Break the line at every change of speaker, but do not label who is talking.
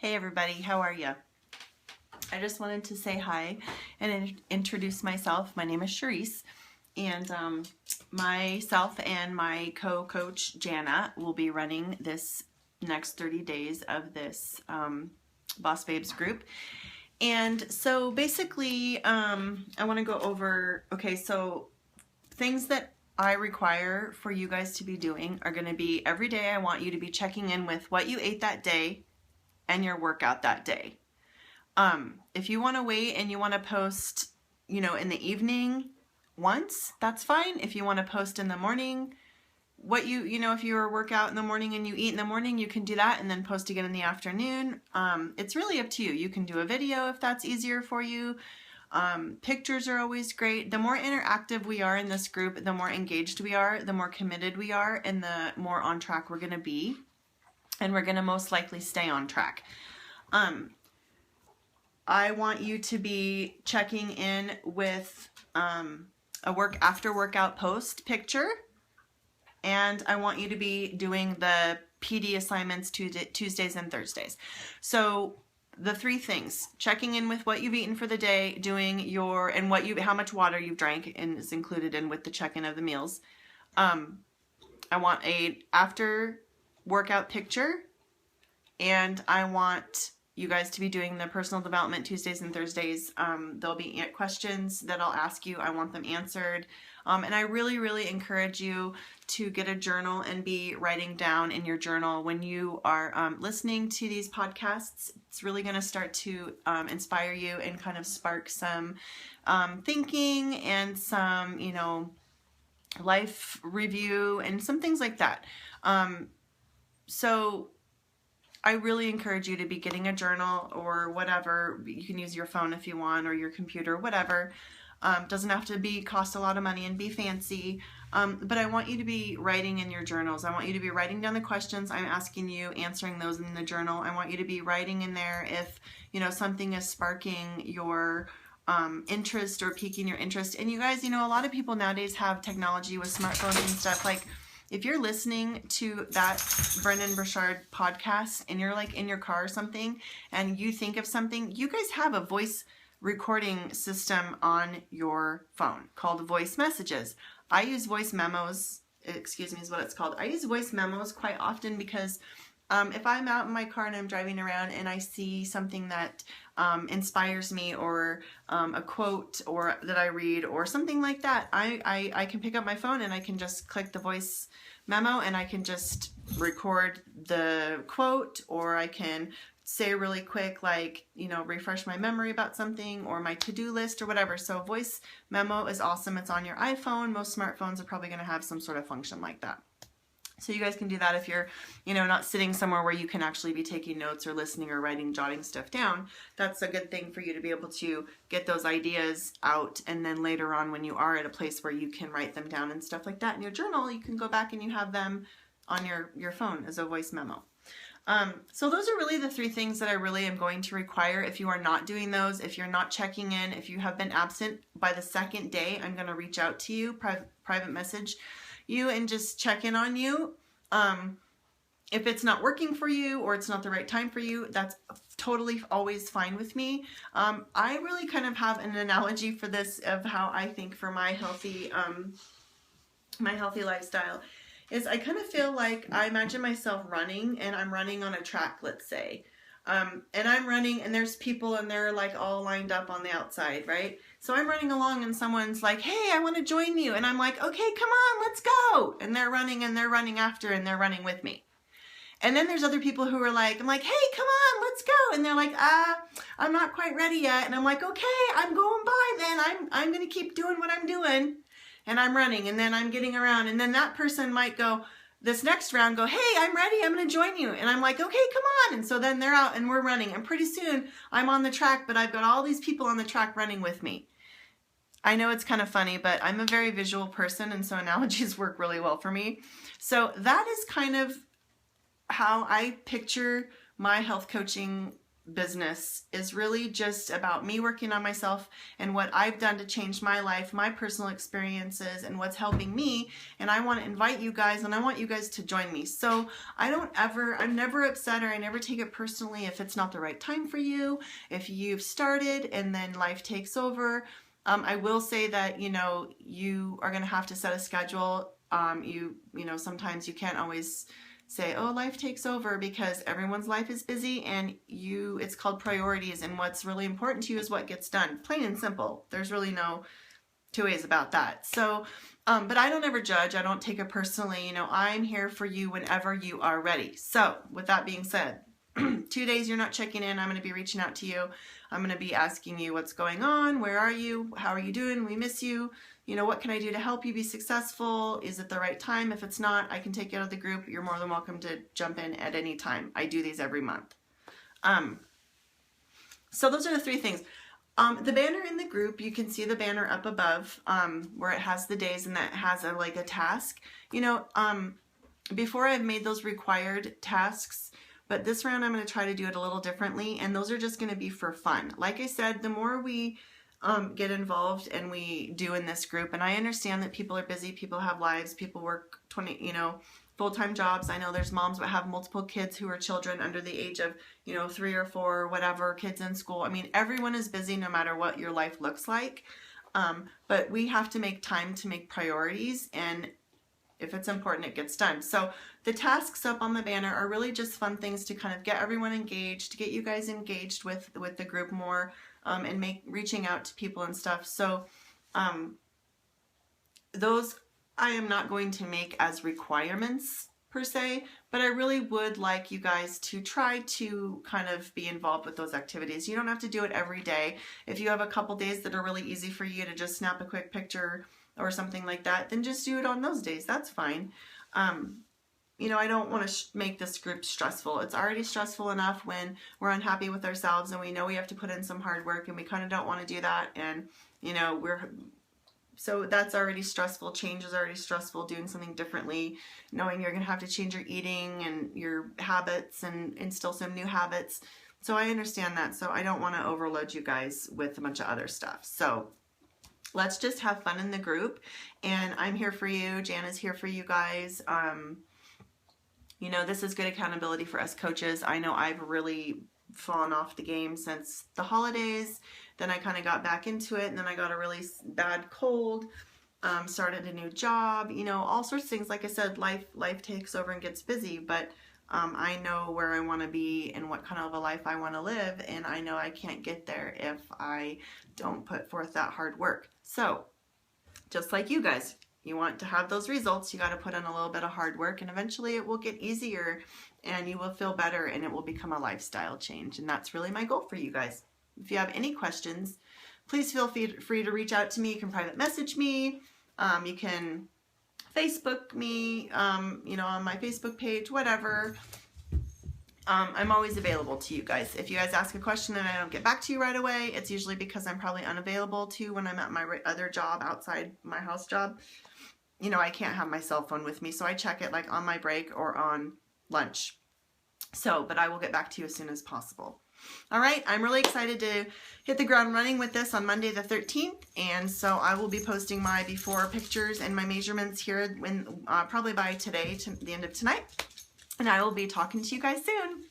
Hey everybody, how are you? I just wanted to say hi and introduce myself. My name is Charisse, and myself and my co-coach Jana will be running this next 30 days of this Boss Babes group. And so basically, I want to go over, so things that I require for you guys to be doing are going to be every day I want you to be checking in with what you ate that day and your workout that day. If you want to wait and you want to post, in the evening once, that's fine. If you want to post in the morning, if you work out in the morning and you eat in the morning, you can do that and then post again in the afternoon. It's really up to you. You can do a video if that's easier for you. Pictures are always great. The more interactive we are in this group, the more engaged we are, the more committed we are, and the more on track we're going to be. And we're going to most likely stay on track. I want you to be checking in with a after workout post picture. And I want you to be doing the PD assignments Tuesdays and Thursdays. So the three things: checking in with what you've eaten for the day, doing how much water you've drank, and is included in with the check-in of the meals. I want a after workout picture, and I want you guys to be doing the personal development Tuesdays and Thursdays. There'll be questions that I'll ask you. I want them answered. And I really, really encourage you to get a journal and be writing down in your journal when you are listening to these podcasts. It's really going to start to inspire you and kind of spark some thinking and some, life review and some things like that. So I really encourage you to be getting a journal or whatever. You can use your phone if you want, or your computer, whatever. Doesn't have to cost a lot of money and be fancy. But I want you to be writing in your journals. I want you to be writing down the questions I'm asking you, answering those in the journal. I want you to be writing in there if, something is sparking your interest or piquing your interest. And you guys, a lot of people nowadays have technology with smartphones and stuff. Like, if you're listening to that Brendon Burchard podcast and you're like in your car or something and you think of something, you guys have a voice recording system on your phone called voice messages. I use voice memos, is what it's called. I use voice memos quite often because if I'm out in my car and I'm driving around and I see something that inspires me, or a quote or that I read or something like that, I can pick up my phone and I can just click the voice memo and I can just record the quote, or I can say really quick, refresh my memory about something or my to-do list or whatever. So voice memo is awesome. It's on your iPhone. Most smartphones are probably going to have some sort of function like that. So you guys can do that if you're, not sitting somewhere where you can actually be taking notes or listening or writing, jotting stuff down. That's a good thing for you to be able to get those ideas out. And then later on, when you are at a place where you can write them down and stuff like that in your journal, you can go back and you have them on your phone as a voice memo. So those are really the three things that I really am going to require. If you are not doing those, if you're not checking in, if you have been absent, by the second day, I'm going to reach out to you, private message you, and just check in on you. If it's not working for you or it's not the right time for you, that's totally always fine with me. I really kind of have an analogy for this of how I think for my healthy lifestyle is I kind of feel like I imagine myself running, and I'm running on a track, let's say. And I'm running and there's people and they're like all lined up on the outside, right? So I'm running along and someone's like, hey, I want to join you. And I'm like, okay, come on, let's go. And they're running after and they're running with me. And then there's other people who are like, I'm like, hey, come on, let's go. And they're like, I'm not quite ready yet. And I'm like, okay, I'm going by then. I'm going to keep doing what I'm doing. And I'm running, and then I'm getting around. And then that person might go, this next round, go, hey, I'm ready, I'm going to join you. And I'm like, okay, come on. And so then they're out and we're running. And pretty soon I'm on the track, but I've got all these people on the track running with me. I know it's kind of funny, but I'm a very visual person, and so analogies work really well for me. So that is kind of how I picture my health coaching business is really just about me working on myself and what I've done to change my life, my personal experiences, and what's helping me. And I want to invite you guys, and I want you guys to join me. So I'm never upset, or I never take it personally if it's not the right time for you, if you've started and then life takes over. I will say that, you are going to have to set a schedule. Sometimes you can't always say, oh, life takes over, because everyone's life is busy, and it's called priorities, and what's really important to you is what gets done. Plain and simple. There's really no two ways about that. So, but I don't ever judge. I don't take it personally. I'm here for you whenever you are ready. So with that being said, 2 days you're not checking in, I'm going to be reaching out to you. I'm going to be asking you what's going on, where are you, how are you doing, we miss you, what can I do to help you be successful, is it the right time? If it's not, I can take you out of the group. You're more than welcome to jump in at any time. I do these every month. So those are the 3 things. The banner in the group, you can see the banner up above where it has the days, and that has a task. Before I've made those required tasks, but this round I'm going to try to do it a little differently, and those are just going to be for fun. Like I said, the more we get involved and we do in this group, and I understand that people are busy, people have lives, people work full-time jobs. I know there's moms that have multiple kids who are children under the age of 3 or 4, whatever, kids in school. I mean, everyone is busy no matter what your life looks like, but we have to make time to make priorities, and if it's important, it gets done. So the tasks up on the banner are really just fun things to kind of get everyone engaged, to get you guys engaged with the group more, and reaching out to people and stuff. So those I am not going to make as requirements per se, but I really would like you guys to try to kind of be involved with those activities. You don't have to do it every day. If you have a couple days that are really easy for you to just snap a quick picture or something like that, then just do it on those days. That's fine. I don't want to make this group stressful. It's already stressful enough when we're unhappy with ourselves and we know we have to put in some hard work, and we kind of don't want to do that. And, so that's already stressful. Change is already stressful. Doing something differently, knowing you're going to have to change your eating and your habits and instill some new habits. So I understand that. So I don't want to overload you guys with a bunch of other stuff. So let's just have fun in the group, and I'm here for you. Jan is here for you guys. This is good accountability for us coaches. I know I've really fallen off the game since the holidays. Then I kind of got back into it, and then I got a really bad cold, started a new job, all sorts of things. Like I said, life takes over and gets busy, but I know where I want to be and what kind of a life I want to live, and I know I can't get there if I don't put forth that hard work. So just like you guys, you want to have those results, you got to put in a little bit of hard work, and eventually it will get easier and you will feel better, and it will become a lifestyle change. And that's really my goal for you guys. If you have any questions, please feel free to reach out to me. You can private message me. You can Facebook me, on my Facebook page, whatever. I'm always available to you guys. If you guys ask a question and I don't get back to you right away, it's usually because I'm probably unavailable too when I'm at my other job outside my house job. I can't have my cell phone with me, so I check it on my break or on lunch. But I will get back to you as soon as possible. All right, I'm really excited to hit the ground running with this on Monday the 13th, and so I will be posting my before pictures and my measurements here probably by today, to the end of tonight, and I will be talking to you guys soon.